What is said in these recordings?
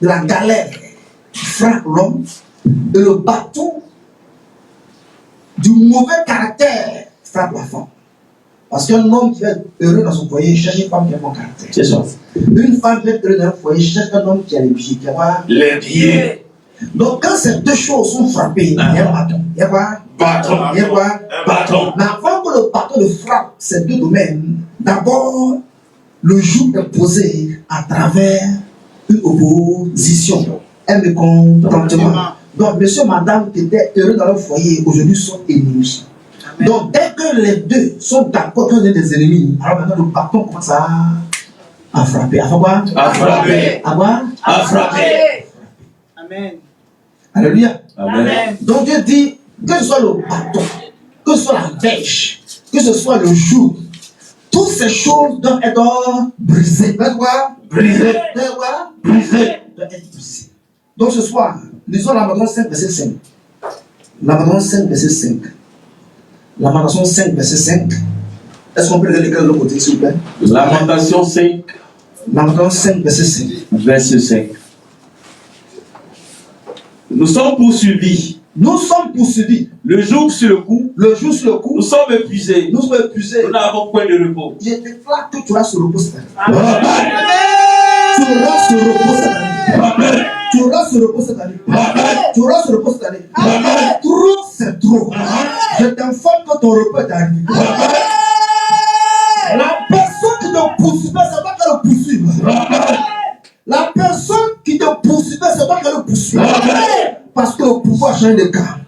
La galère frappe l'homme et le bâton du mauvais caractère frappe la femme. Parce qu'un homme qui est heureux dans son foyer cherche une femme qui a bon caractère. C'est ça. Une femme qui est heureuse dans un foyer cherche un homme qui a les pieds. Qui a les pieds. Donc quand ces deux choses sont frappées, il y a un bâton. Il y a quoi? Bâton. Il y a quoi? Un bâton. Mais avant que le bâton ne frappe ces deux domaines, d'abord, le joug est posé à travers une opposition, un mécontentement. Donc, monsieur, madame qui étaient heureux dans leur foyer, aujourd'hui sont ennemis. Amen. Donc, dès que les deux sont d'accord qu'on est des ennemis, alors maintenant le bâton commence à frapper. À faire quoi? À frapper. À quoi? À frapper. Amen. Alléluia. Amen. Donc, Dieu dit, que ce soit le bâton, que ce soit la pêche, que ce soit le joug, toutes ces choses doivent être brisées. Doivent quoi? Brisées. Doivent quoi? Brisées. Doivent être brisées. Donc ce soir, lisons Lamentation 5, verset 5. Lamentation 5, verset 5. Lamentation 5, verset 5. Est-ce qu'on peut lire l'écran de l'autre côté, s'il vous plaît? Lamentation 5. Lamentation 5, verset 5. Verset 5. Nous sommes poursuivis. Nous sommes poursuivis. Le jour sur le coup. Le jour sur le coup. Nous sommes épuisés. Nous sommes épuisés. Nous n'avons point de repos. Je déclare que tu auras ce repos cette année. Tu auras ce repos cette année. Tu auras ce repos cette année. Tu auras ce repos cette année. Trop, c'est trop. Je t'informe que ton repos est arrivé. La personne qui te poursuivait, c'est pas qu'elle le poursuive. La personne qui te poursuivait, c'est pas qu'elle le poursuive. Parce que le pouvoir change de cas.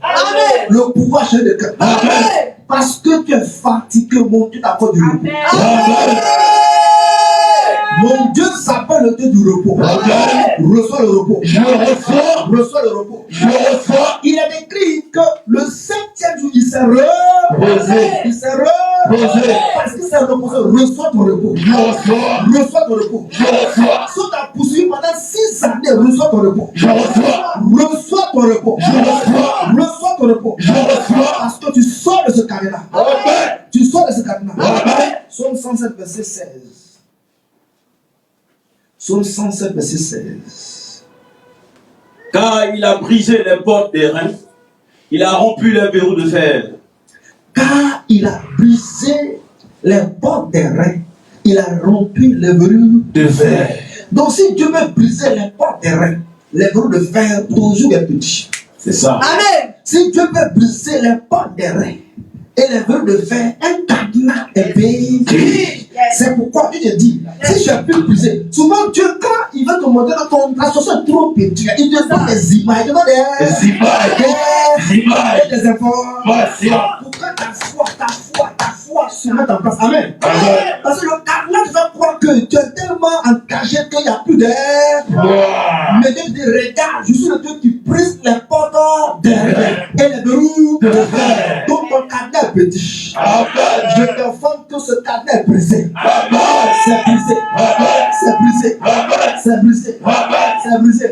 Le pouvoir change de cas. Parce que tu es fatigué, mon Dieu t'accorde du repos. Mon Dieu s'appelle le Dieu du repos. Reçois le repos. Reçois le repos. Il est écrit que le 7e jour, il s'est reposé. Il s'est reposé. Parce qu'il s'est reposé. Reçois ton repos. Reçois ton repos. Si tu as poursuivi pendant 6 années, reçois ton repos. Reçois ton repos. Reçois ton repos. Parce que tu sors de ce cadenas. Tu sors de ce cadenas. Psaume 107, verset 16. Psaume 107, verset 16. Car il a brisé les portes des reins, il a rompu les verrous de fer. Car il a brisé les portes des reins, il a rompu les verrous de fer. Donc si Dieu veut briser les portes des reins, les verrous de fer, ton joug est petit. C'est ça. Amen. Si Dieu veut briser les portes des reins et les verrous de fer, un cadenas est petit. C'est pourquoi Dieu te dit, si tu as pu briser, souvent Dieu, quand il va te montrer que ton association est trop petite, il te donne des images, il te donne des informations pour que ta foi se mette en place. Amen. Parce que le cadenas, tu vas croire que tu es tellement engagé qu'il n'y a plus d'air. Mais Dieu te dit, regarde, je suis le Dieu qui brise les portes des reins et les verrous de fer. Donc ton cadenas est petit. Je t'informe que ce cadenas est brisé. C'est brisé. C'est brisé. C'est brisé. C'est brisé.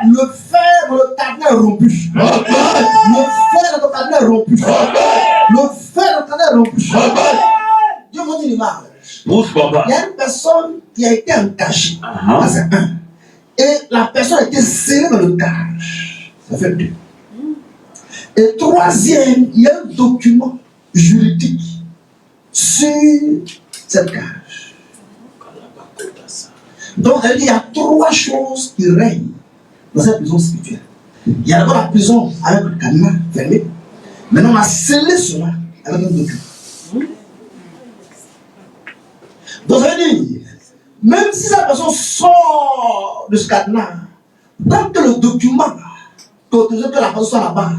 Le fer dans le cadenas est rompu. Le fer dans le cadenas est rompu. Le fer dans le cadenas est rompu. Dieu m'a dit une image. Il y a une personne qui a été engagée. C'est un. Et la personne a été serrée dans le cage. Ça fait 2. Et 3e, il y a un document juridique sur cette cage. Donc, il y a 3 choses qui règnent dans cette prison spirituelle. Il y a d'abord la prison avec le cadenas fermé. Maintenant, on a scellé cela avec un document. Donc, ça veut dire, Même si cette personne sort de ce cadenas, tant que le document qui autorise que la personne soit là-bas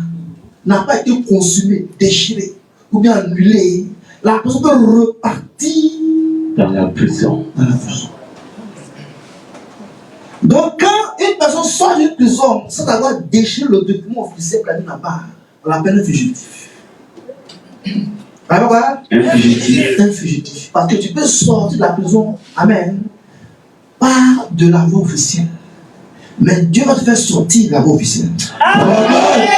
n'a pas été consumé, déchiré ou bien annulé, la personne peut repartir dans la prison. Donc, quand une personne sort d'une prison sans avoir déchiré le document officiel qu'elle n'a pas, on l'appelle un fugitif. Alors, un fugitif. Un fugitif. Parce que tu peux sortir de la prison, amen, par de la voie officielle. Mais Dieu va te faire sortir de la voie officielle. Amen.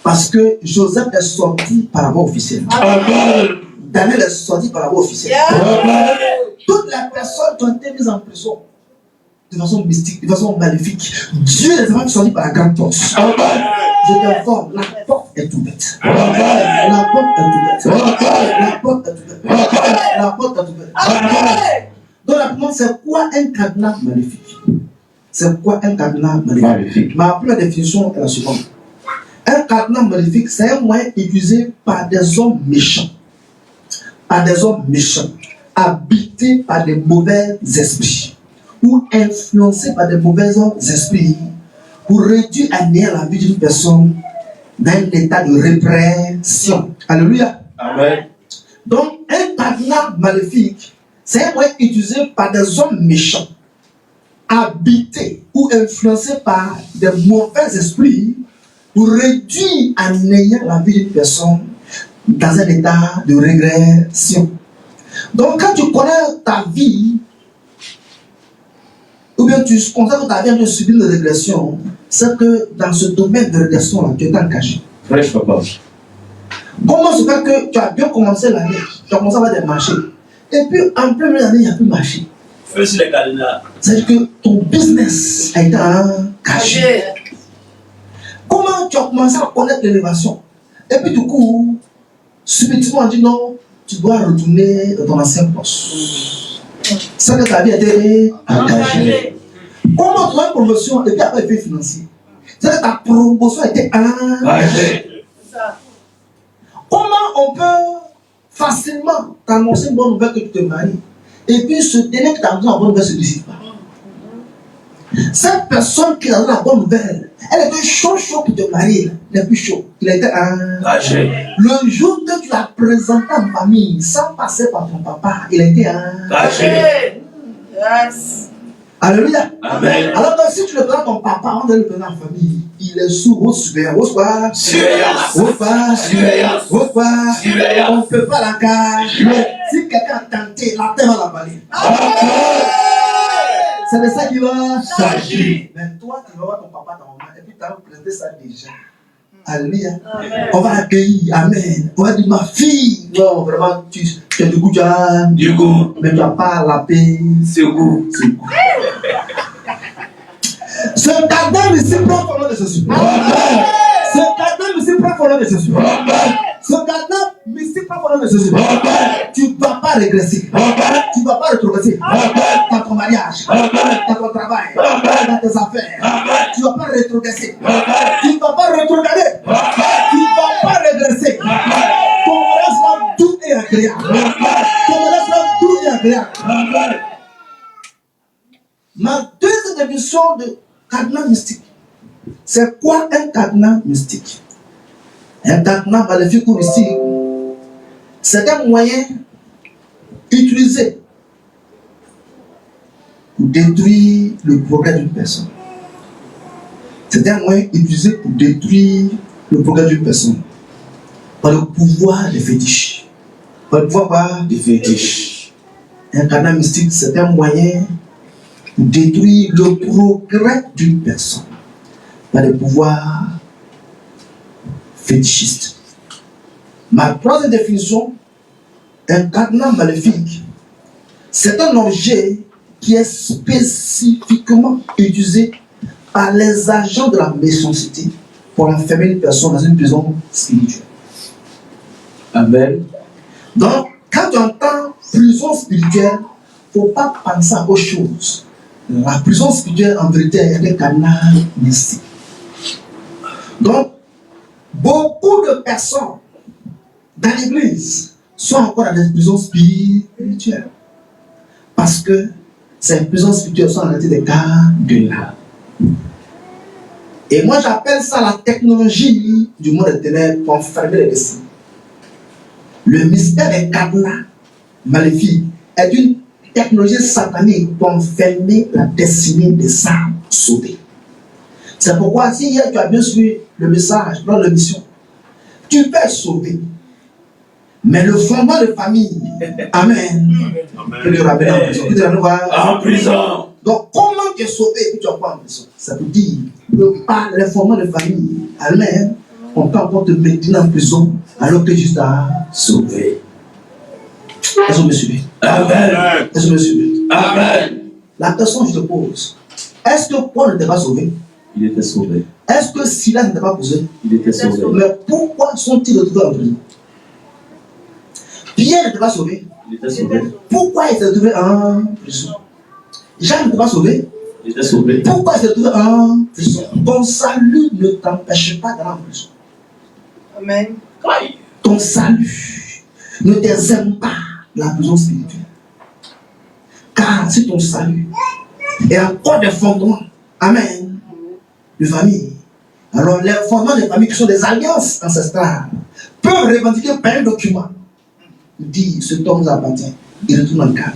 Parce que Joseph est sorti par la voie officielle. Amen. Daniel est sorti par la voie officielle. Amen. Toutes les personnes qui ont été mises en prison de façon mystique, de façon maléfique, Dieu les a sortis par la grande porte. Amen. Je t'informe, la porte est ouverte. Amen. La porte est ouverte. La porte est ouverte. La porte est ouverte. Amen. Donc la demande, c'est quoi un cadenas maléfique? C'est quoi un cadenas maléfique? Ma première définition est la suivante. Un cadenas maléfique, c'est un moyen utilisé par des hommes méchants. Par des hommes méchants, habités par des mauvais esprits ou influencés par des mauvais esprits pour réduire à néant la vie d'une personne dans un état de répression. Alléluia. Amen. Donc, un cadenas maléfique, c'est un moyen utilisé par des hommes méchants, habités ou influencés par des mauvais esprits pour réduire à néant la vie d'une personne dans un état de régression. Donc, quand tu connais ta vie, ou bien tu constates que ta vie a subi une régression, c'est que dans ce domaine de régression, tu es engagé. Fraîche, papa. Comment se fait que tu as bien commencé l'année, tu as commencé à avoir des marchés, et puis en pleine année, il n'y a plus de marché? C'est-à-dire que ton business a été engagé. Comment tu as commencé à connaître l'élévation, et puis du coup, subitement on dit non, tu dois retourner dans ton ancien poste. C'est que ta vie a été engagée. Comment tu as une promotion et puis après effet financier? C'est que ta promotion a été engagée. Comment on peut facilement t'annoncer une bonne nouvelle que tu te maries et puis ce délai que tu as besoin de la bonne nouvelle ne se décide pas? Cette personne qui a la bonne nouvelle, elle était chaud pour te marier, elle n'est plus chaud. Il a été engagé. Le jour que tu l'as présenté en famille, sans passer par ton papa, il a été engagé. Yes. Alléluia. Amen. Alors que si tu le présentes ton papa, on doit le présenter en famille, il est sous vos surveillance. On ne peut pas la cacher. Si quelqu'un a tenté, la terre va la balayer. C'est de ça qu'il va s'agir. Mais toi, tu vas voir ton papa, ta maman, et puis tu as présenté ça déjà. Alléluia. On va l'accueillir. Amen. On va dire, ma fille, non, vraiment, tu as du goût, mais tu n'as pas la paix. C'est goût. Ce cadenas ici prend pour de Jésus. Ce cadenas ici prend pour de Jésus. Ce cadenas ici prend pour de Jésus. Tu ne vas pas régresser. Tu ne vas pas rétrogresser. Dans ton mariage, dans ton travail, dans tes affaires. Tu ne vas pas rétrogresser. Tu ne vas pas rétrograder. Tu ne vas pas régresser. Ton mariage sera doux et agréable. Ton mariage sera doux et agréable. Ma deuxième définition de cadenas mystique. C'est quoi un cadenas mystique? Un cadenas maléfique ou mystique, c'est un moyen utilisé pour détruire le progrès d'une personne. C'est un moyen utilisé pour détruire le progrès d'une personne par le pouvoir des fétiches. Par le pouvoir des fétiches. Un cadenas mystique, c'est un moyen pour détruire le progrès d'une personne par le pouvoir fétichiste. Ma troisième définition, un cadenas maléfique, c'est un objet qui est spécifiquement utilisé par les agents de la méchanceté pour enfermer une personne dans une prison spirituelle. Amen. Donc, quand tu entends prison spirituelle, il ne faut pas penser à autre chose. La prison spirituelle, en vérité, est un cadenas mystique. Donc, beaucoup de personnes dans l'église sont encore dans des prisons spirituelles. Parce que ces puissances spirituelles sont en réalité des cas de là. Et moi j'appelle ça la technologie du monde des ténèbres pour enfermer les destins. Le mystère des cadenas maléfiques est une technologie satanique pour enfermer la destinée des âmes sauvées. C'est pourquoi si hier tu as bien suivi le message dans l'émission, tu peux être sauvé. Mais le fondement de famille, Amen, que le ramène en prison. En prison. Donc, comment tu es sauvé et tu n'es pas en prison? Ça veut dire que par les fondements de famille, Amen, on peut encore te maintenir en prison alors que Jésus t'a sauvé. Est-ce que vous me suivez? Amen. Est-ce que vous me suivez? Amen. La question que je te pose, est-ce que Paul n'était pas sauvé? Il était sauvé. Est-ce que Silas n'était pas posé? Il était sauvé. Mais pourquoi sont-ils retrouvés en prison? Pierre n'était pas sauvé. Il était sauvé. Pourquoi il s'est retrouvé en prison? Jean n'était pas sauvé. Il était sauvé. Pourquoi il s'est retrouvé en prison? Ton salut ne t'empêche pas d'aller en prison. Amen. Ton salut ne t'exème pas de la prison spirituelle. Car si ton salut est encore des fondements, Amen, de famille, alors les fondements des familles qui sont des alliances ancestrales peuvent revendiquer par un document, dire ce homme nous appartient, il retourne en caserne.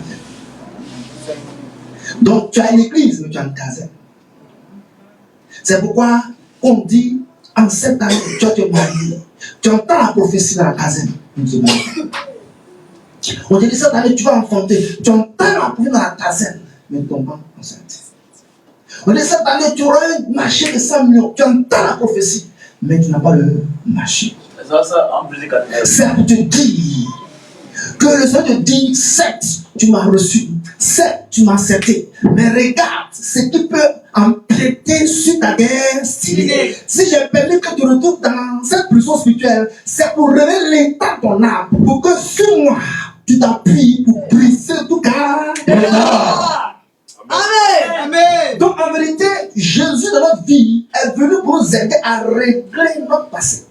Donc tu as une église, mais tu as une caserne. C'est pourquoi on dit en cette année, tu vas te marier. Tu entends la prophétie dans la caserne. On te dit cette année, tu vas enfanter. Tu entends la prophétie dans la caserne, mais tu ne tombes pas enceinte. On dit cette année, tu auras un marché de 100 millions. Tu entends la prophétie, mais tu n'as pas le marché. C'est pour te dire que le Seigneur te dit, certes, tu m'as reçu, certes, tu m'as accepté, mais regarde ce qui peut empiéter sur ta destinée. Si j'ai permis que tu retrouves dans cette prison spirituelle, c'est pour révéler l'état de ton âme, pour que sur moi, tu t'appuies pour briser tout cas. Amen. Amen. Donc en vérité, Jésus dans notre vie est venu pour nous aider à régler notre passé.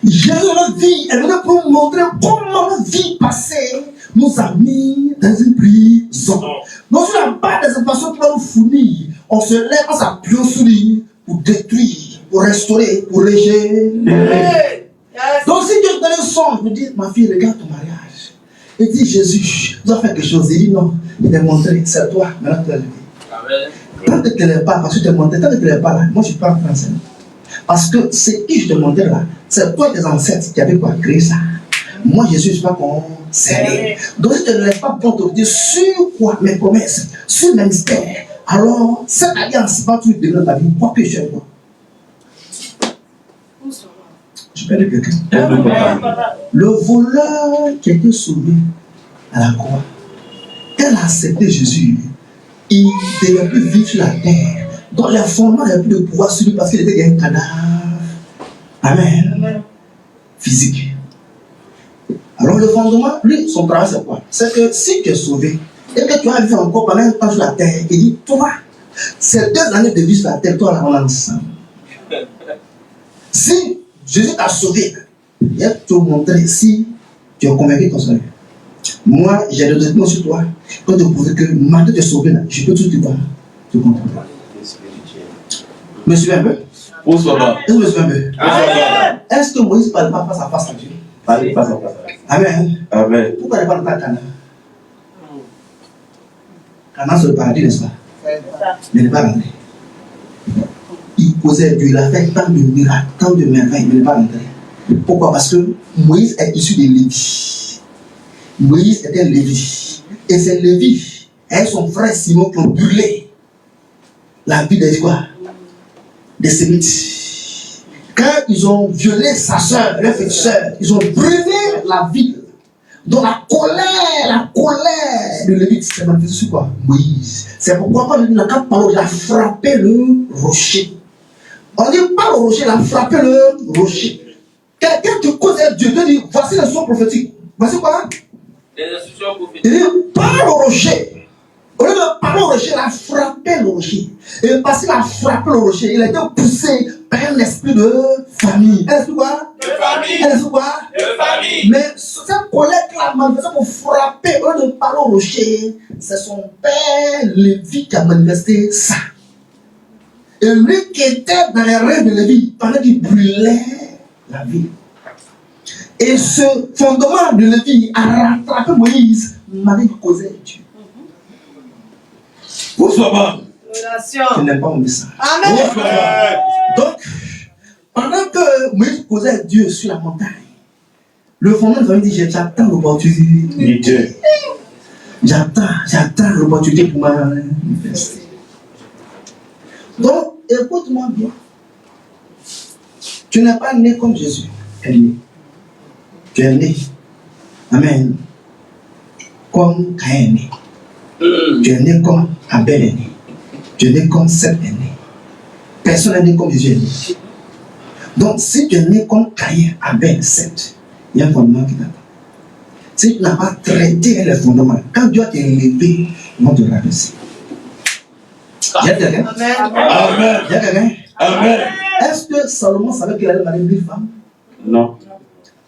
Jésus dans notre vie est venu pour nous montrer comment notre vie passée nous a mis dans une prison. Donc sur la base des informations qu'il va nous fournir, on se lève, on s'appuie sur lui pour détruire, pour restaurer, pour régénérer. Donc si Dieu te donne un songe, il me dit, ma fille, regarde ton mariage. Il dit, Jésus, tu dois faire quelque chose. Il dit, non, il t'a montré, c'est toi, maintenant tu l'as levé. Tant que tu ne l'es pas, parce que tu t'es montré, tant que tu ne l'es pas là, moi je ne suis pas français. Parce que ce qui je te montrais là, c'est toi tes ancêtres qui avaient quoi créé ça. Moi Jésus, je ne suis pas concerné. Donc si tu ne lèves pas bonne autorité sur quoi mes promesses, sur mes mystères, alors cette alliance va tout devenir dans ta vie, quoi que je sois. Je peux dire quelqu'un. Le voleur qui a été sauvé à la croix, elle a accepté Jésus. Il ne devait plus vivre sur la terre. Donc les fondements n'avaient plus de pouvoir sur lui parce qu'il était un cadavre. Amen. Physique. Alors le fondement, lui, son travail c'est quoi? C'est que si tu es sauvé et que tu as vécu encore pendant un temps sur la terre, il dit, toi, ces 2 années de vie sur la terre, toi là, on est ensemble. Si Jésus t'a sauvé, il va te montrer si tu es convaincu de ton salut. Moi, j'ai le documents sur toi pour te prouver que malgré que tu es sauvé là, je peux tout te voir, te contrôler. Me suivez un peu? Est-ce que me suivez un peu? Est-ce que Moïse ne parle pas face à face à Dieu? Parlez face à face. Amen. Amen. Pourquoi il ne parle pas de Canaan? Canaan c'est le paradis, n'est-ce pas? Mais il n'est pas rentré. Il posait Dieu, il a fait tant de miracles, tant de merveilles, mais il n'est pas rentré. Pourquoi? Parce que Moïse est issu de Lévi. Moïse était Lévi. Et c'est Lévi et son frère Simon qui ont brûlé la vie des quoi? Des Sémites. Quand ils ont violé sa soeur, leur petite soeur, ils ont brûlé la ville. Donc la colère de Lévi, c'est manifesté sur quoi? Moïse. C'est pourquoi quand il a frappé le rocher. On dit pas le rocher, il a frappé le rocher. Quelqu'un qui cause Dieu te dit, voici les sons prophétiques. Voici quoi? Il dit, parle au rocher. Au lieu de parler au rocher, il a frappé le rocher. Et parce qu'il a frappé le rocher, il a été poussé par un esprit de famille. Un esprit quoi? De famille. Elle est quoi? Mais cette colère-là manifestée pour frapper, au lieu de parler au rocher, c'est son père Lévi qui a manifesté ça. Et lui qui était dans les rêves de Lévi, pendant qu'il brûlait la ville. Et ce fondement de Lévi a rattrapé Moïse, Marie causait Dieu. Bonsoir. Tu n'aimes pas mon message. Amen. Donc, pendant que Moïse causait Dieu sur la montagne, le fondement de la famille dit, j'attends l'opportunité. J'attends l'opportunité pour manifester. Donc, écoute-moi bien. Tu n'es pas né comme Jésus est né. Tu es né. Amen. Comme Caïn est né. Tu es né comme Abel est né. Tu es né comme Seth est né. Personne n'est né comme Jésus est né. Donc, si tu es né comme Caïn, Abel, Seth, il y a un fondement qui t'attend. Si tu n'as pas traité les fondements, quand Dieu t'a élevé, ils vont te rabaisser. Il y a quelqu'un? Amen. Il y a quelqu'un? Amen. Est-ce que Salomon savait qu'il allait marier 1000 femmes? Non.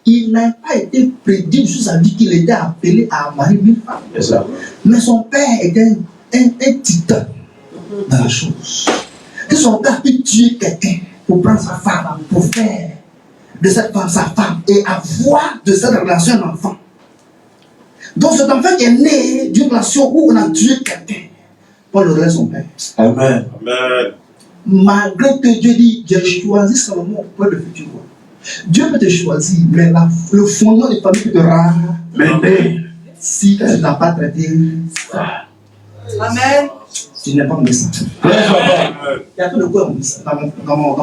Il n'a pas été prédit sur sa vie qu'il était appelé à marier 1000 femmes. C'est ça. Mais son père était un titan dans la chose. Et son père peut tuer quelqu'un pour prendre sa femme, pour faire de cette femme sa femme et avoir de cette relation un enfant. Donc cet enfant qui est né d'une relation où on a tué quelqu'un pour le relais son père. Amen. Malgré que Dieu dit, j'ai choisi Salomon pour le futur roi. Dieu peut te choisir, mais le fondement des familles peut te ramener si tu n'as pas traité ça. Amen. Tu n'es pas médecin. Il y a tout de quoi dans mon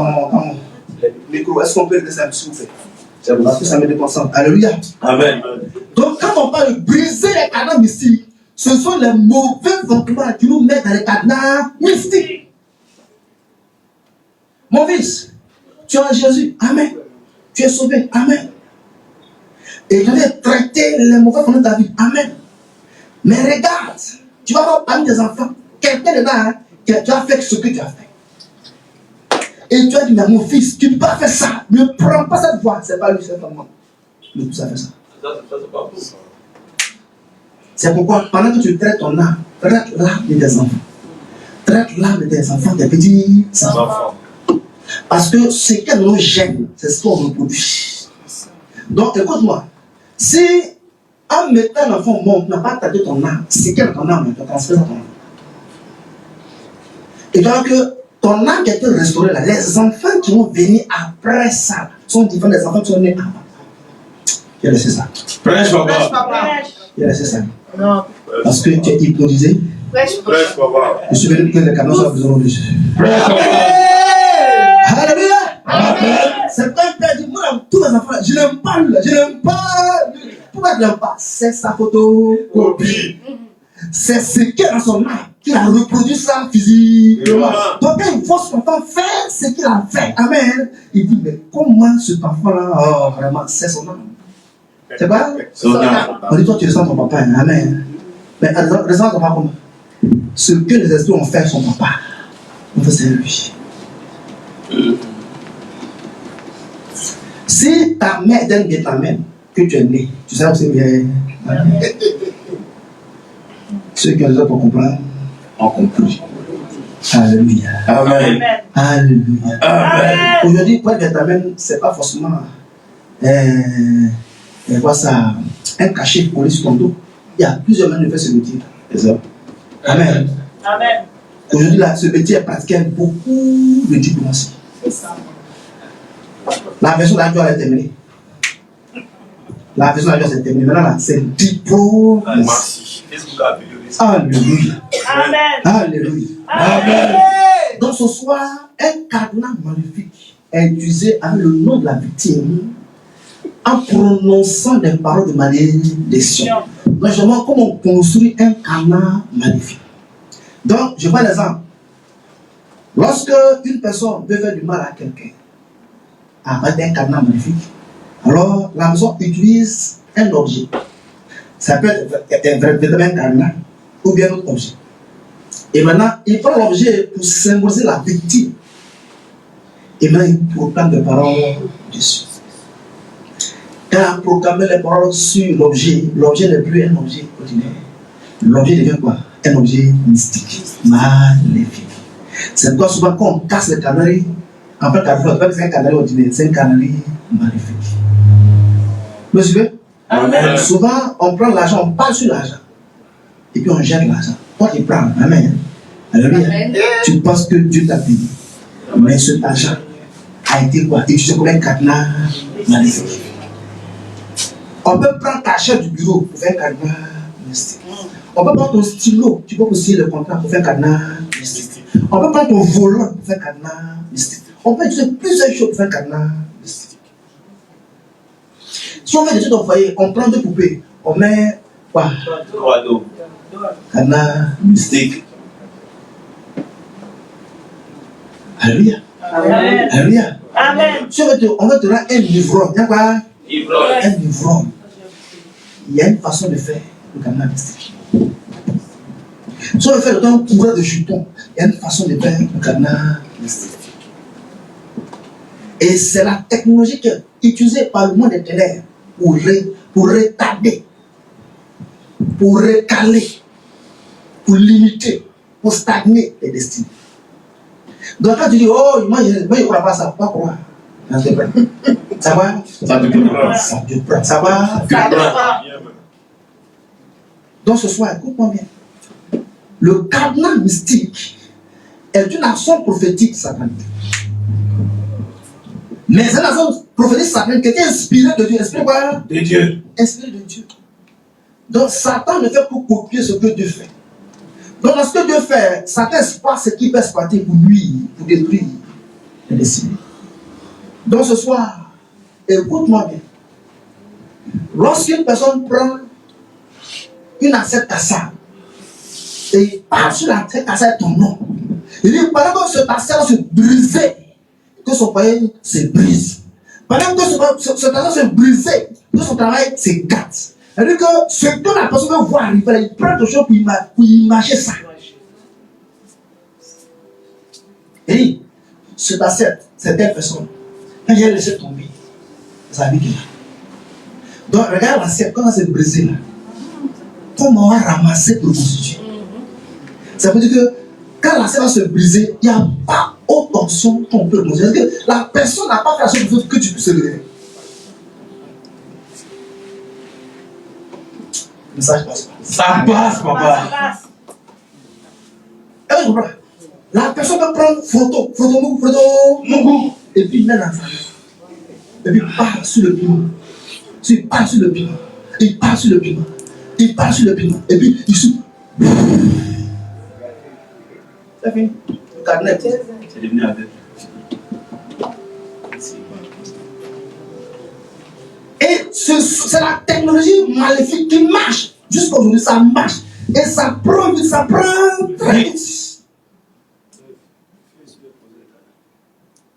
micro. Est-ce qu'on peut le laisser un petit peu? C'est parce que ça me déconcentre. Alléluia. Amen. Donc, quand on parle de briser les cadenas mystiques, ce sont les mauvais fondements qui nous mettent dans les cadenas mystiques. Mon fils, tu es en Jésus. Amen. Tu es sauvé. Amen. Et tu vas traiter les mauvais fondements de ta vie. Amen. Mais regarde, tu vas voir parmi tes enfants quelqu'un dedans qui a fait ce que tu as fait. Et tu as dit, mais mon fils, tu ne peux pas faire ça. Ne prends pas cette voie. Ce n'est pas lui, c'est ton nom. Mais tout ça fait ça. C'est pourquoi, pendant que tu traites ton âme, traite l'âme de tes enfants. Traite l'âme de tes enfants, tes petits enfants. Parce que ce qui nous gêne, c'est ce qu'on reproduit. Donc, écoute-moi. Si, en mettant l'enfant au monde, tu n'as pas traité ton âme, c'est quel ton âme, tu transfères à ton âme. Et donc, ton âme qui a été restaurée là, les enfants qui vont venir après ça sont différents des enfants qui sont nés avant. Il a laissé ça. Prêche, papa. Il a laissé ça. Non. Parce que tu es hypnotisé. Prêche, papa. Je suis venu que les canaux soient besoin de Jésus. Prêche, papa. Alléluia. Amen. C'est quand un père dit, moi, tous mes enfants, je n'aime pas lui, je n'aime pas. Pourquoi je n'aime pas? C'est sa photocopie. C'est ce qu'il a dans son âme, qu'il a reproduit ça physiquement. Donc quand il voit son enfant faire ce qu'il a fait, amen, il dit, mais comment cet enfant-là, oh vraiment, c'est son âme. C'est quoi? Son âme. On dit, toi tu ressens ton papa, hein, amen. Mais ressens ton papa comment? Ce que les esprits ont fait son papa, on fait c'est lui. Si ta mère donne bien ta mère, que tu es né, tu sais où c'est bien. Ceux qui ont besoin pour comprendre, ont compris. Alléluia. Amen. Alléluia. Amen. Aujourd'hui, pour être vitamine, ce n'est pas forcément ça, un cachet collé sur ton dos. Il y a plusieurs manières de faire ce métier. Amen. Amen. Aujourd'hui, là, ce métier est pratiqué avec beaucoup de diplomatie. La version de la joie est terminée. La version de la joie est terminée. Maintenant, là, c'est diplomatie. Alléluia. Amen. Alléluia. Amen. Donc ce soir, un cadenas magnifique est utilisé avec le nom de la victime en prononçant des paroles de malédiction. Donc je vois comment on construit un cadenas magnifique. Donc je vois l'exemple. Lorsque une personne veut faire du mal à quelqu'un avec un cadenas magnifique, alors la personne utilise un objet. Ça peut être un cadenas ou bien un autre objet. Et maintenant, il prend l'objet pour symboliser la victime. Et maintenant, il proclame des paroles dessus. Quand on a proclamé les paroles sur l'objet, l'objet n'est plus un objet ordinaire. L'objet devient quoi? Un objet mystique, maléfique. C'est pourquoi souvent quand on casse les canaries, en fait, c'est un canari ordinaire, c'est un canari maléfique. Vous me suivez? Amen. Souvent, on prend l'argent, on parle sur l'argent, et puis on jette l'argent. Toi qui prends, amen. Alléluia. Tu penses que Dieu t'a payé, mais cet argent a été quoi? Utilisé comme un cadenas maléfique. On peut prendre ta chaise du bureau pour faire un cadenas mystique. On peut prendre ton stylo, tu peux signer le contrat pour faire un cadenas mystique. On peut prendre ton volant pour faire un cadenas mystique. On peut utiliser plusieurs choses pour faire un cadenas mystique. Si on fait des trucs au foyer, on prend deux poupées, on met quoi? Cadenas mystique. Alléluia. Amen. Alléluia. Amen. Si on veut te rendre un ivrogne, il y a quoi? Un ivrogne. Il y a une façon de faire le cadenas mystique. Si on veut faire un courant de jetons, il y a une façon de faire le cadenas mystique. Et c'est la technologie qui est utilisée par le monde des ténèbres pour retarder, pour recaler, pour limiter, pour stagner les destinées. Donc quand tu dis, oh, moi je ne crois pas ça, pas croire. Ça va? Ça te prend. Ça va? Donc ce soir, écoute-moi bien. Le cadenas mystique est une action prophétique satanique. Mais c'est une action prophétique satanique qui était inspirée de Dieu. Inspirée quoi? De Dieu. Inspirée de Dieu. Donc Satan ne fait que copier ce que Dieu fait. Donc dans ce que Dieu fait, Satan exploite ce qui peut exploiter pour lui, pour détruire les destinées. Donc ce soir, écoute-moi bien. Lorsqu'une personne prend une assiette cassable et il part sur l'assiette cassable ton nom, il dit pendant que cette assiette va se briser, que son foyer se brise. Pendant que cette assiette se brise, que son travail se gâte. C'est-à-dire que ce que la personne veut voir arriver, il prend quelque chose pour imaginer ça. Et cette assiette, c'est telle personne. Quand j'ai laissé tomber, ça vie là. Donc regarde l'assiette, quand elle s'est brisée là, comment on va ramasser pour constituer. Ça veut dire que quand l'assiette va se briser, il n'y a pas haute tension qu'on peut constituer. C'est-à-dire que la personne n'a pas fait la chose que tu puisses se lever. Le message passe pas. Ça passe, papa. Et voilà. La personne peut prendre photo, et puis mettre dans sa main. Et puis part sur le piment. Il part sur le piment. Il part sur le piment. Il part sur le piment. Et puis il souffle. C'est fini. Le cadenas. C'est devenu avec. Et c'est la technologie maléfique qui marche. Jusqu'à aujourd'hui, ça marche. Et ça prend très vite.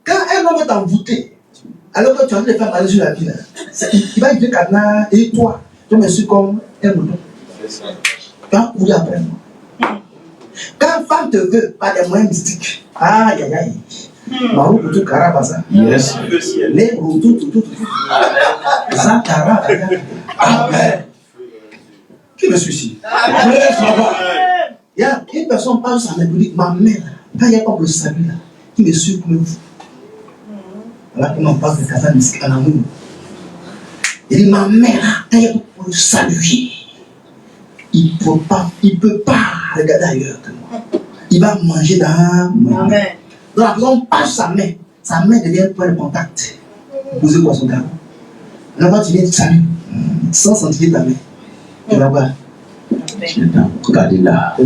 Quand un homme est envoûté, alors que tu as envie de faire parler sur la vie, il va utiliser le cadenas et toi, tu me suis comme un mouton. Tu vas courir après moi. Quand une femme te veut par des moyens mystiques, aïe aïe aïe. Marou Koutou Karabasa. Yes. Les Routou Toutou. Zakara. Amen. Qui me suicide? Il y a une personne parle sur la République, ma mère, quand il y a comme le salut là, qui me suit comme vous. Voilà comment on parle de cadenas mystique en amour. Il dit, ma mère, quand il y a pour le saluer, il ne peut pas regarder ailleurs que moi. Il va manger dans mon main. Donc la personne passe sa main devient point de contact. Vous posez quoi son gars? Là, quand tu viens, salut, sans sentir ta main, tu vas voir. Regardez là.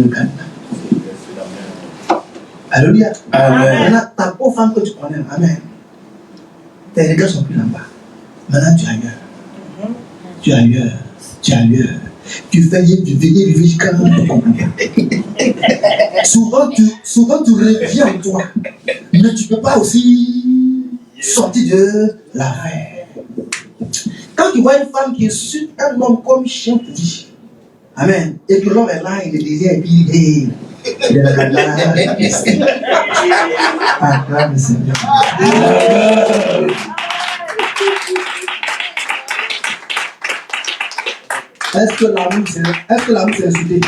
Alléluia. Amen. Maintenant, ta pauvre femme que tu connais, amen. Tes regards sont plus là-bas. Maintenant, tu es ailleurs. Tu es ailleurs. Tu es ailleurs. Tu fais du veiller jusqu'à souvent tu reviens en toi, mais tu ne peux pas aussi sortir de la rêve. Quand tu vois une femme qui insulte un homme comme chien te dit, amen, et que l'homme est là, il le désire, et puis il est là. Est-ce que l'amour c'est insulté?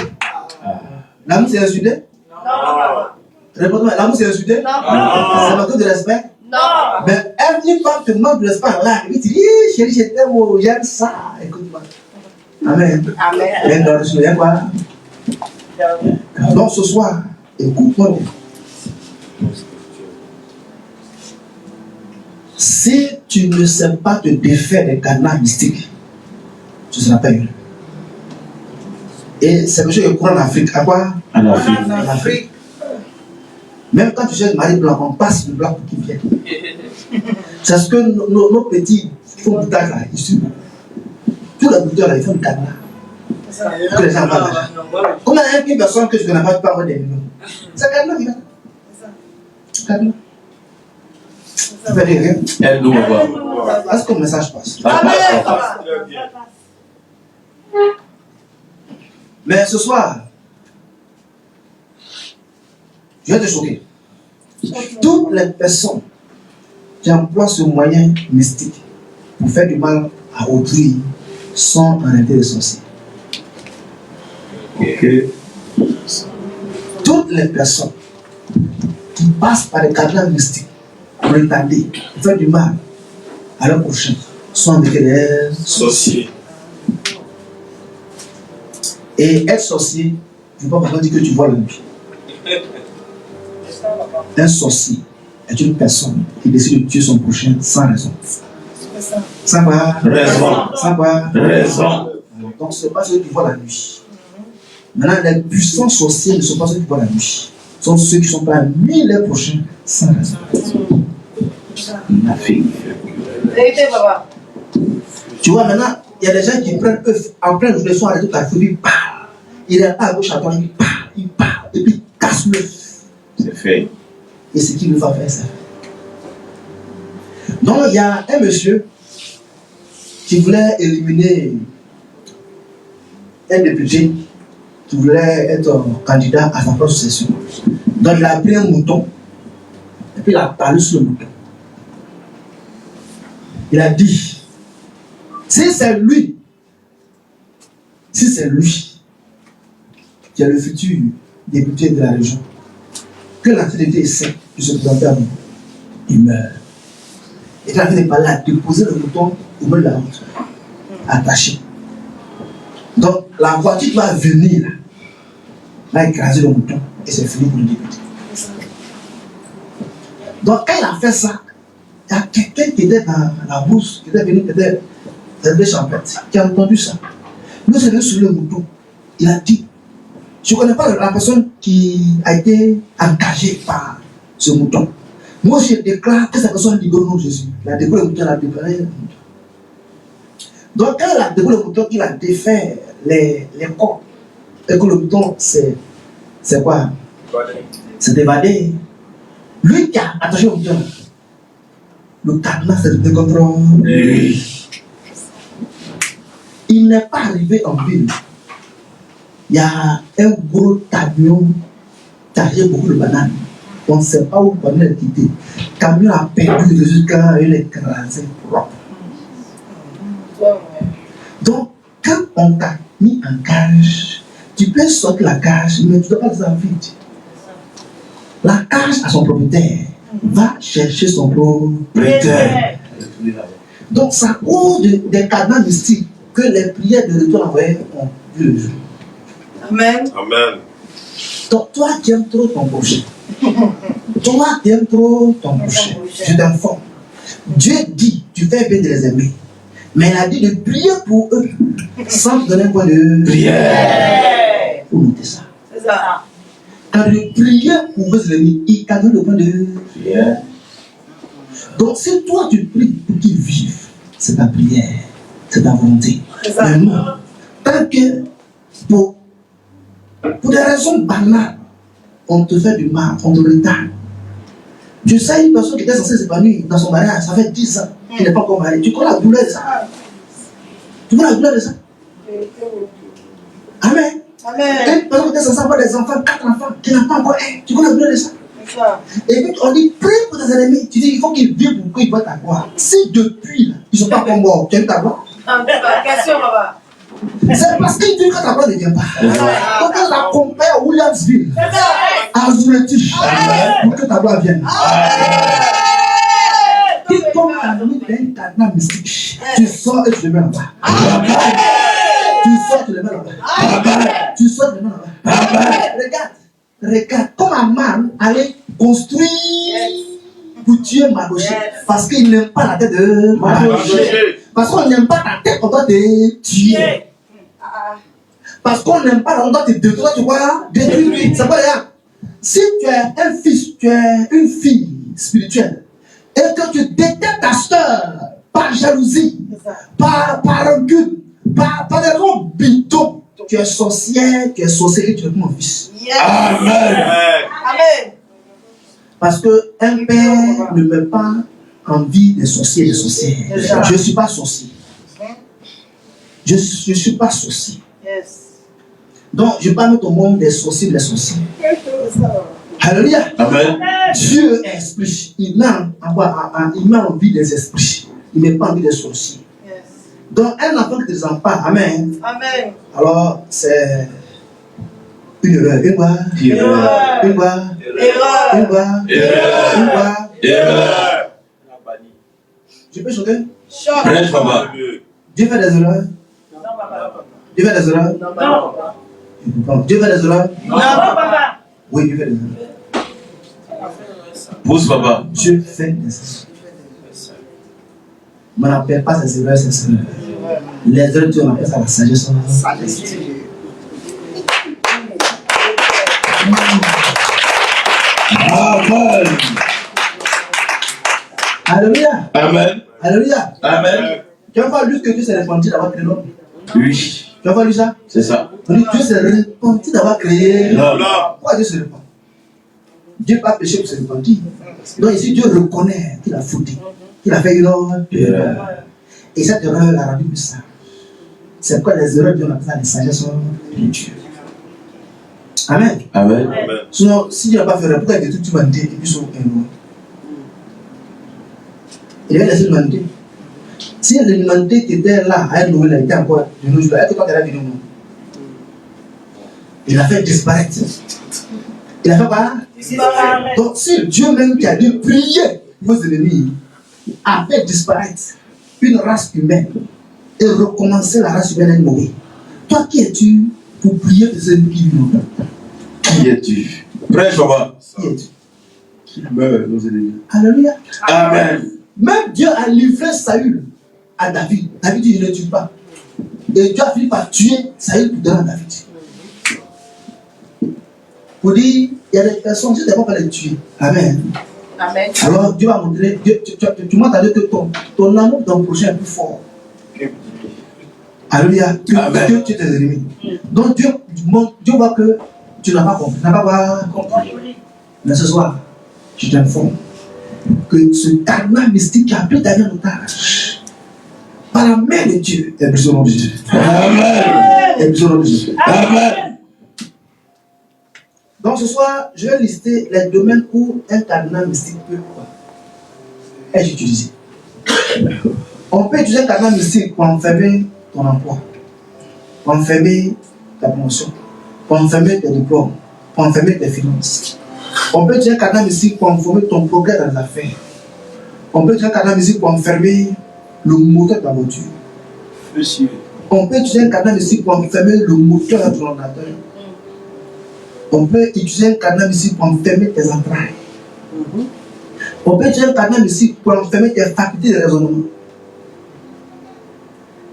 L'amour c'est insulté? Non. Répondez-moi, l'amour c'est insulté? Non. C'est manquer de respect? Non. Mais une femme te manque de respect là, et puis tu dis, chérie, je t'aime, j'aime ça. Écoute-moi. Amen. Amen. Dans le soleil, quoi. Donc ce soir, écoute-moi. Si tu ne sais pas te défaire des cadenas mystiques, tu ne seras pas heureux. Et c'est quelque chose qui est courant en Afrique. À quoi? En Afrique. En Afrique. Même quand tu cherches mari blanc, on passe le blanc pour qu'il vienne. C'est ce que nos petits font boutage là, ici. Tous les bouteurs là, ils font du cadenas. Pour que les gens voient l'argent. Comment il y a une personne que je ne connais pas, tu peux avoir des millions? C'est cadenas, il a. Cadenas. Tu fais rien. Aide-nous, papa. Est-ce que le message passe? Mais ce soir, je vais te choquer. Toutes les personnes qui emploient ce moyen mystique pour faire du mal à autrui sont en réalité des sorciers. Ok. Toutes les personnes qui passent par les cadenas mystiques pour retarder, pour faire du mal à leur prochain sont avec des sorciers. Et être sorcier, je ne veux pas dire que tu vois la nuit. Un sorcier est une personne qui décide de tuer son prochain sans raison. Sans quoi? Raison. Sans quoi? Raison. Donc ce n'est pas ceux qui voient la nuit. Maintenant, les puissants sorciers ne sont pas ceux qui voient la nuit. Ce sont ceux qui sont prêts à nuire les prochains sans raison. Ma fille. Vérité, papa. Tu vois, maintenant, il y a des gens qui prennent œuf en pleine journée, ils sont arrêtés par il parle. Il est à gauche, à droite, il parle, et puis il casse l'œuf. C'est fait. Et ce qu'il va faire, ça. Donc, il y a un monsieur qui voulait éliminer un député qui voulait être candidat à sa propre session. Donc, il a pris un mouton et puis il a parlé sur le mouton. Il a dit, si c'est lui qui est le futur député de la région, que la fidélité essaie de se présenter à nous, il meurt. Et quand il est parlé, il a déposé le mouton au milieu de la route, attaché. Donc la voiture va venir, va écraser le mouton et c'est fini pour le député. Donc quand il a fait ça, il y a quelqu'un qui était dans la bourse, qui était venu peut-être des champêtre, qui a entendu ça. Nous sommes venus sur le mouton. Il a dit, je ne connais pas la personne qui a été engagée par ce mouton. Moi, je déclare que cette personne libère au nom de Jésus. Il a découvert le mouton, il a déclaré le mouton. Donc, quand il a découvert le mouton, il a défait les corps. Et que le mouton, c'est quoi? C'est d'évader. Lui qui a attaché le mouton, le cadenas, c'est de contrôle. Il n'est pas arrivé en ville. Il y a un gros camion chargé beaucoup de bananes. On ne sait pas où le camion est quitté. Le camion a perdu jusqu'à il est écrasé propre. Donc, quand on t'a mis en cage, tu peux sortir la cage, mais tu ne dois pas les vide. La cage a son propriétaire. Va chercher son propriétaire. Donc, ça cause des cadenas mystiques que les prières de retour envoyées ont vu le jour. Amen. Amen. Donc, toi qui aimes trop ton prochain, je t'informe. Dieu dit, tu fais bien de les aimer. Mais il a dit de prier pour eux sans te donner un point de prière. Vous notez ça. C'est ça. Quand de prier pour vos ennemis, il t'a donné le point de prière. Donc, si toi tu pries pour qu'ils vivent, c'est ta prière, c'est ta volonté. Mais non, tant que pour des raisons banales, on te fait du mal, on te retarde. Tu sais, une personne qui était censée s'épanouir dans son mariage, ça fait 10 ans qu'il n'est pas encore marié. Tu connais la douleur de ça? Tu connais la douleur de ça? Amen. Amen. Une personne qui était censée avoir des enfants, 4 enfants, qui n'a pas encore un. Tu connais la douleur de ça? C'est ça. Et puis on dit, prie pour tes ennemis. Tu dis, il faut qu'ils vivent pour qu'ils voient ta gloire. Si depuis, là, ils ne sont pas encore morts, tu aimes ta gloire? Question, papa. C'est parce qu'il dit que ta gloire ne vient pas. Donc elle l'accompagne à Williamsville, à Zurich, pour que ta gloire vienne. Quiconque a mis un cadenas mystique, tu sors et tu le mets là-bas. Tu sors, tu le mets là-bas. Tu sors, tu le mets là-bas. Regarde, comme Aman allait construire pour tuer Mardochée, parce qu'il n'aime pas la tête de Mardochée. Parce qu'on n'aime pas ta tête, on doit te tuer. Parce qu'on n'aime pas, on doit te détruire, tu vois, détruire. C'est pas rien. Si tu es un fils, tu es une fille spirituelle, et que tu détestes ta soeur par jalousie, par rancune, par des raisons bidons, tu es sorcière, tu es sorcière, tu es mon fils. Yes. Amen. Amen. Parce qu'un père ne met pas en vie des sorciers et des sorcières. Je ne suis pas sorcier. Je ne suis pas sorcier. Yes. Donc, je ne vais pas mettre au monde des sorciers et des sorciers. Alléluia. Amen. Dieu est esprit. Il met en vie des esprits. Il ne met pas en vie des sorciers. Yes. Donc, un enfant qui ne te sent pas, amen. Amen. Alors, c'est une erreur. Une voix. Erreur. Une voix. Erreur. Une voix. Erreur. Une voix. Erreur. Je peux chanter? Choc. Prêche, papa. Dieu fait des erreurs. Non, papa. Dieu fait des erreurs. Non, papa. Dieu fait des erreurs. Non, papa. Oui, Dieu fait des erreurs. Pousse, papa. Dieu fait des erreurs. Mais on n'appelle pas ces erreurs, ces erreurs. Les erreurs, Dieu, on appelle ça la sagesse. Amen. Alléluia. Amen. Alléluia. Amen. Tu as pas lu que Dieu s'est repenti d'avoir créé l'homme? Oui, Tu as pas lu ça? c'est ça. On dit Dieu s'est repenti d'avoir créé l'homme. Non. Pourquoi Dieu se repent? Dieu n'a pas péché pour se repentir. Donc ici, Dieu reconnaît qu'il a fauté, qu'il a fait une erreur. Et cette erreur l'a rendu plus sage. C'est pourquoi les erreurs, Dieu appelle ça les sagesses de Dieu. Amen. Amen. Sinon, si Dieu n'a pas fait erreur, pourquoi il détruit l'humanité et puis son héros? Il avait laissé l'humanité. Si l'humanité qui était là à elle, elle était encore de nos jours, est-ce que toi tu as vu nous? Il a fait disparaître. Il a fait quoi? Donc, si Dieu même qui a dû prier vos ennemis a fait disparaître une race humaine et recommencer la race humaine à mourir, toi qui es-tu pour prier tes ennemis qui vivent? Qui es-tu? Prêche, papa. Qui es-tu? Qui meurt, nos ennemis. Alléluia. Amen. Même Dieu a livré Saül à David. David dit, je ne tue pas. Et Dieu a fini par tuer Saül pour donner à David. Pour dire, il y a des personnes, Dieu ne va pas les tuer. Amen. Amen. Alors Dieu va montrer, tu montres à Dieu que ton amour pour ton prochain est plus fort. Alléluia. Que tu es tes ennemis. Donc Dieu voit que tu n'as pas compris. Tu n'as pas compris. Mais ce soir, je t'informe que ce cadenas mystique qui a pris ta vie en otage, par la main de Dieu, est brisé au nom de Jésus. Amen. Est brisé au nom de Jésus. Amen. Donc ce soir, je vais lister les domaines où un cadenas mystique peut être utilisé. On peut utiliser un cadenas mystique pour enfermer ton emploi, pour enfermer ta promotion, pour enfermer tes diplômes, pour enfermer tes finances. On peut utiliser un cadenas mystique pour enfermer ton progrès dans les affaires. On peut utiliser un cadenas mystique pour enfermer le moteur de ta voiture. On peut utiliser un cadenas mystique pour enfermer le moteur de ton ordinateur. On peut utiliser un cadenas mystique pour enfermer tes entrailles. On peut utiliser un cadenas mystique pour enfermer tes facultés de raisonnement.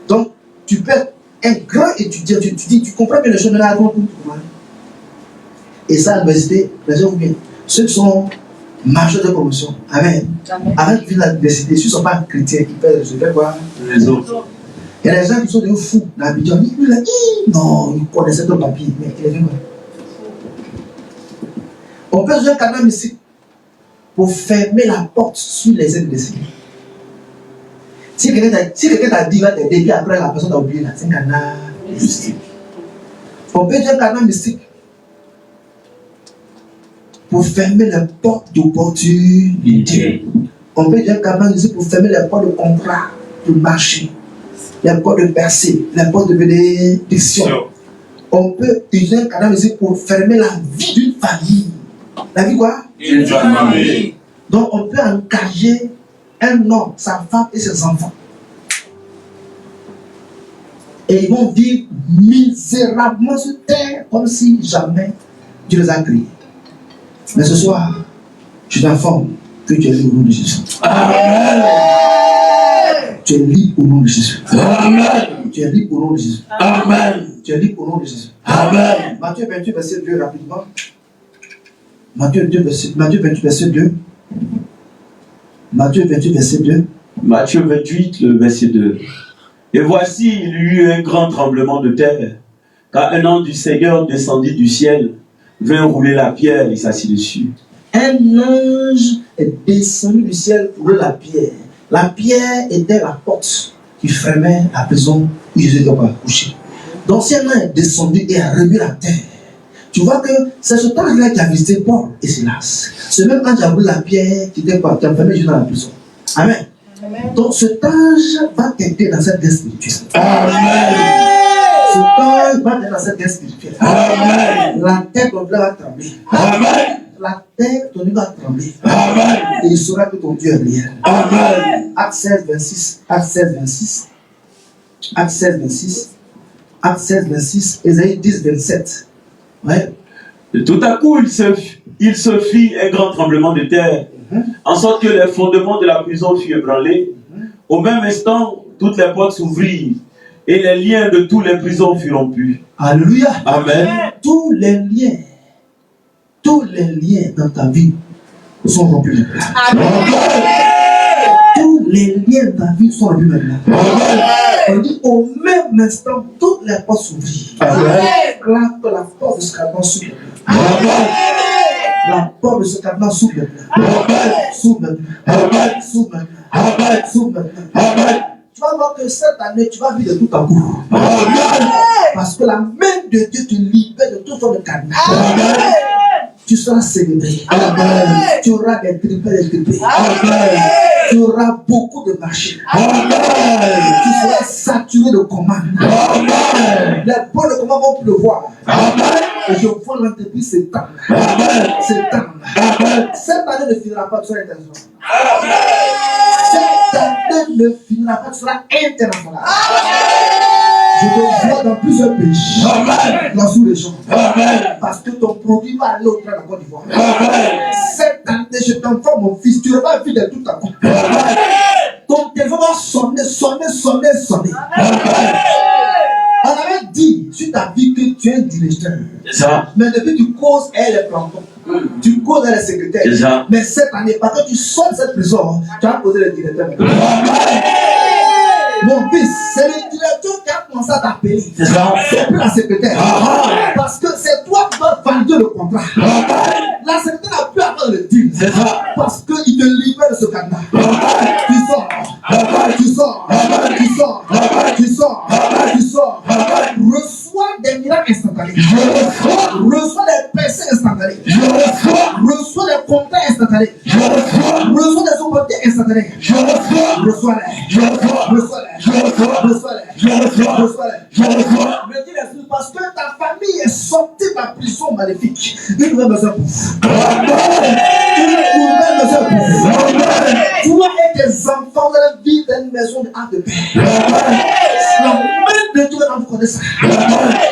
Donc, tu peux être un grand étudiant, tu comprends bien les choses, mais là, pour et ça, à l'université, les gens vous bien. Ceux qui sont majeurs de promotion, amen. Avant qu'ils viennent à l'université, s'ils ne sont pas chrétiens, ils peuvent se faire quoi? Les autres. Il y a des gens qui sont devenus fous dans l'Abidjan. Non, ils connaissaient ton papier, mais il est venu quoi? On peut jouer un cadenas mystique pour fermer la porte sur les aides de Seigneur. Si quelqu'un t'a dit, va t'aider, puis après la personne t'a oublié, c'est un cadenas mystique. On peut jouer un cadenas mystique pour fermer les portes d'opportunité. On peut jouer un cadenas mystique pour fermer les portes de contrat, de marché. les portes de percée, les portes de bénédiction. On peut utiliser un cadenas ici pour fermer la vie d'une famille. La vie quoi? Une famille. Donc on peut engager un homme, sa femme et ses enfants. Et ils vont vivre misérablement sur terre comme si jamais Dieu les a créés. Mais ce soir, je t'informe que tu es libre au nom de Jésus. Amen. Tu es libre au nom de Jésus. Amen. Tu es libre au nom de Jésus. Amen. Tu es libre au nom de Jésus. Amen. Matthieu 28, verset 2, rapidement. Matthieu 28, verset 2. Matthieu 28, verset 2. Matthieu 28, le verset 2. Et voici, il y eut un grand tremblement de terre, car un ange du Seigneur descendit du ciel, vint rouler la pierre et s'assit dessus. Un ange est descendu du ciel pour rouler la pierre. La pierre était la porte qui fermait la prison où Jésus était couché. Donc si un ange est descendu et a remis la terre, tu vois que c'est ce ange-là qui a visité Paul et Silas. Ce même ange a roulé la pierre qui était qui a fermé Jésus dans la prison. Amen. Donc cet ange va t'aider dans cette guerre spirituelle. Amen. Cet ange va t'aider dans cette guerre spirituelle. Amen. La tête de va trembler. Amen. La tête de va trembler. Amen. Et il saura que ton Dieu est réel. Amen. Acte 16, 26. Acte 16, 26. Acte 16, 26. Acte 16, 26. Ésaïe 10, 27. Ouais. Et tout à coup, il se fit un grand tremblement de terre, en sorte que les fondements de la prison furent ébranlés. Au même instant, toutes les portes s'ouvrirent et les liens de toutes les prisons furent rompus. Alléluia. Amen. Tous les liens dans ta vie sont rompus maintenant. Tous les liens dans ta vie sont rompus maintenant. On dit au même instant, toutes les portes s'ouvrirent. Que la porte de ce cadenas s'ouvre maintenant. La porte de ce cadenas s'ouvre maintenant. S'ouvre maintenant. S'ouvre maintenant. S'ouvre maintenant. Tu vas voir que cette année, tu vas vivre de tout à coup. Parce que la main de Dieu te libère de toute forme de cadenas. Tu seras célébré. Tu auras des triplés. Tu auras beaucoup de marchés. Tu seras saturé de commandes. Les points de commande vont pleuvoir. Et je vois l'entreprise s'étendre. Cette année ne finira pas, tu seras international. Cette année ne finira pas, tu seras international. Je te vois dans plusieurs pays, dans sous-région, parce que ton produit va aller au-delà de la Côte d'Ivoire. Cette année, je t'informe, mon fils, tu ne vas pas vivre de tout à coup. Ton téléphone va sonner. On avait dit sur ta vie que tu es un directeur. C'est ça. Mais depuis tu causes elle les plantons. Tu causes elle les secrétaires. C'est ça. Mais cette année, parce que tu sors de cette prison, tu as causé le directeur. Mon fils, c'est le directeur qui a commencé à t'appeler. C'est ça. C'est plus la secrétaire. Parce que c'est toi qui vas valider le contrat. La secrétaire n'a plus à faire le deal. C'est ça. Parce qu'il te libère de ce cadenas. Tu sors. Reçois des miracles instantanés. Reçois des percées instantanées. Reçois des contrats instantanés. Reçois des opportunités instantanées. Reçois-les. Me dis l'esprit parce que ta famille est sortie de la prison maléfique. Une nouvelle maison pour vous. Toi et tes enfants, vous allez vivre dans une maison de art de paix. La main de Dieu va vous connaître ça.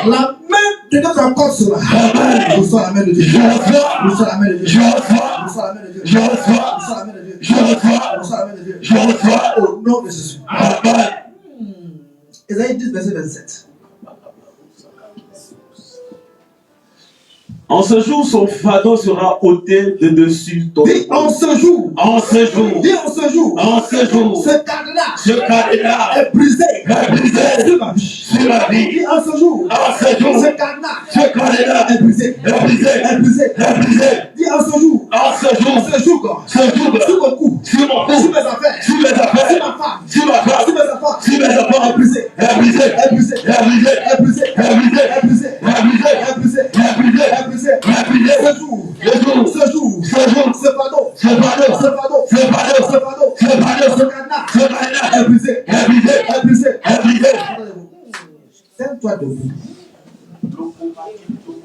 La main de Dieu va encore cela. Reçois la main de Dieu. Reçois la main de Dieu. Reçois la main de Dieu. Reçois la main de Dieu. Reçois la main de Dieu. Au nom de Jésus. Ésaïe 10, verset 27. En ce jour, son fardeau sera ôté de dessus ton. Dis en ce jour. En ce jour. Dis en ce jour. En ce jour. Ce cadenas. Ce cadenas est brisé. Sur ma vie. Sur ma vie. Dis en ce jour. En ce jour. Ce cadenas. Ce cadenas est brisé. Dis en ce jour. En ce jour. Ce jour. Sur mon cou. Sur mon cou. Sur mes affaires. Sur mes affaires. Sur ma femme. Sur ma femme. Sur mes enfants. Sur mes enfants. Est brisé. Ce fardeau. Ce cadenas. Est brisé.